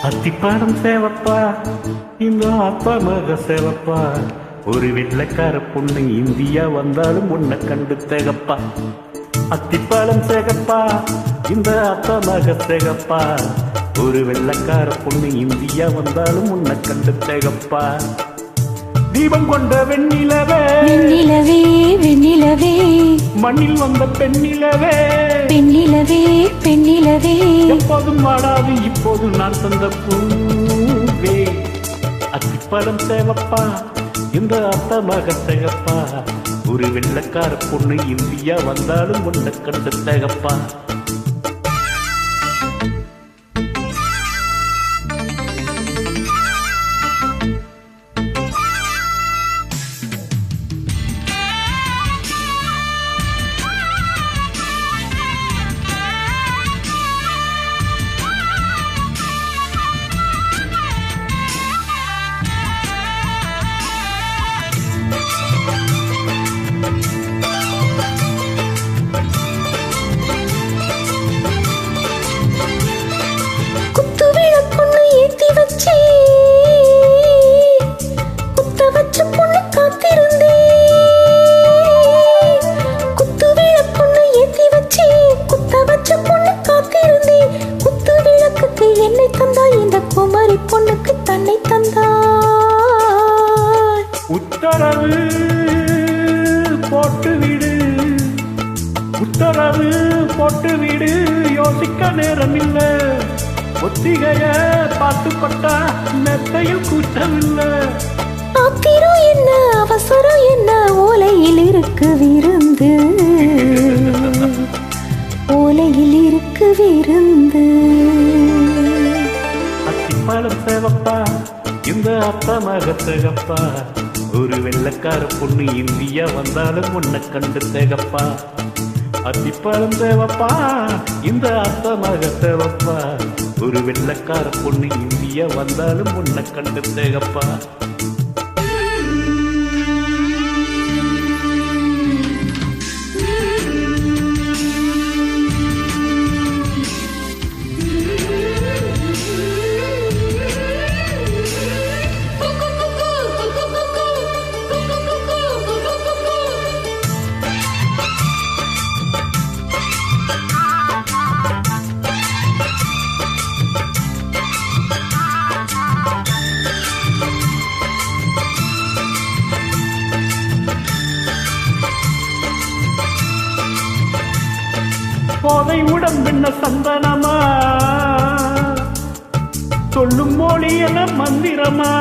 அத்திப்பாடம் சேவப்பா இந்த அப்பா மக சேவப்பா ஒரு வெள்ளைக்கார பொண்ணு இந்தியா வந்தாலும் உன்னை கண்டு தேகப்பா அத்திப்பாடம் சேகப்பா இந்த அப்பா மக சேகப்பா ஒரு வெள்ளைக்கார பொண்ணு இந்தியா வந்தாலும் உன்னை கண்டு தேகப்பா தீபம் கொண்ட வெண்ணிலவே வெண்ணிலவே வெண்ணிலவே மண்ணில் வந்த பெண்ணிலவே பெண்ணிலவே பெண்ணிலவே எப்போதும் வாடாது இப்போது நான் தந்த பூவே அத்திப்பழம் சேவப்பா இந்த அத்த மக சேகப்பா ஒரு வெள்ளைக்கார பொண்ணு இந்தியா வந்தாலும் உன்னை கண்டு தேகப்பா என்னை தந்தாய் இந்த குமரி பொண்ணுக்கு தன்னை தந்தாய் உத்தரவு போட்டு விடு உத்தரவு போட்டு விடு யோசிக்க நேரம் இல்லை ஒத்திகைய பார்த்து கொட்டா மெத்தையில் கூட்டமில்லை ஆத்திரம் என்ன அவசரம் என்ன ஓலையில் இருக்கு விருந்து ஓலையில் இருக்கு விருந்து அத்திப்பழம் சேவப்பா இந்த அத்த மக சேகப்பா ஒரு வெள்ளைக்கார பொண்ணு இந்தியா வந்தாலும் உன்னை கண்டு தேகப்பா அத்திப்பழம் சேவப்பா இந்த அத்த மக சேவப்பா ஒரு வெள்ளைக்கார பொண்ணு இந்தியா வந்தாலும் உன்னை கண்டு தேகப்பா போதை உடம்பென்ன சந்தனமா சொல்லும் மொழி என மந்திரமா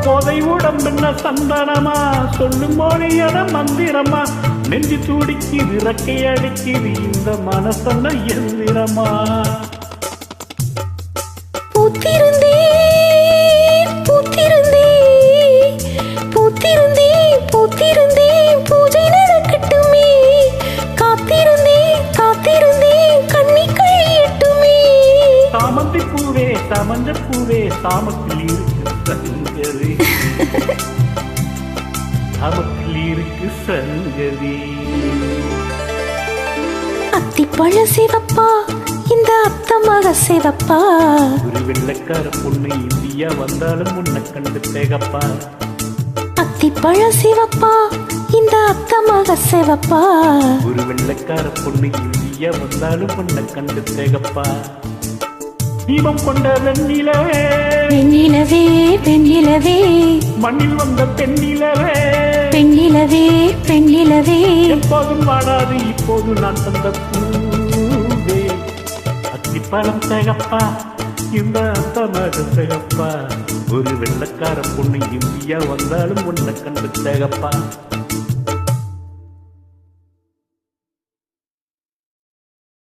போதை உடம்பென்ன சந்தனமா சொல்லும் மொழி என மந்திரமா நெஞ்சு துடிக்குது இறக்கை அடிக்குது இந்த மனசன்ன எந்திரமா பூத்திருந்தேன் பூத்திருந்தேன் பூத்திருந்தேன் பூத்திருந்தேன் பூஜை நடக்கட்டுமே காத்திருந்தேன் காத்திருந்தேன் கண்ணி கழியட்டுமே சாமந்தி பூவே சாமந்த பூவே சாமத்தில் இருக்கு சங்கதி சாமத்தில் இருக்கு சங்கதி அத்திப்பழ சிவப்பா இந்த அத்த மக சிவப்பா ஒரு வெள்ளைக்கார பொண்ணு இந்தியா வந்தாலும் உன்னை கண்டு தேகப்பா அத்திப்பழ சிவப்பா இந்த அத்த மக சிவப்பா ஒரு வெள்ளைக்கார பொண்ணு இந்தியா வந்தாலும் உன்னை கண்டு தேகப்பா தீபம் கொண்ட வெண்ணிலவே வெண்ணிலவே வெண்ணிலவே மண்ணில் வந்த பெண்ணிலவே பெண்ணிலவே பெண்ணிலவே எப்போதும் வாடாது இப்போது நான் தந்த பூவே அத்திப்பழம் சேகப்பா இந்த அத்த மக சேகப்பா ஒரு வெள்ளைக்கார பொண்ணு இந்தியா வந்தாலும் உன்னை கண்டு தேகப்பா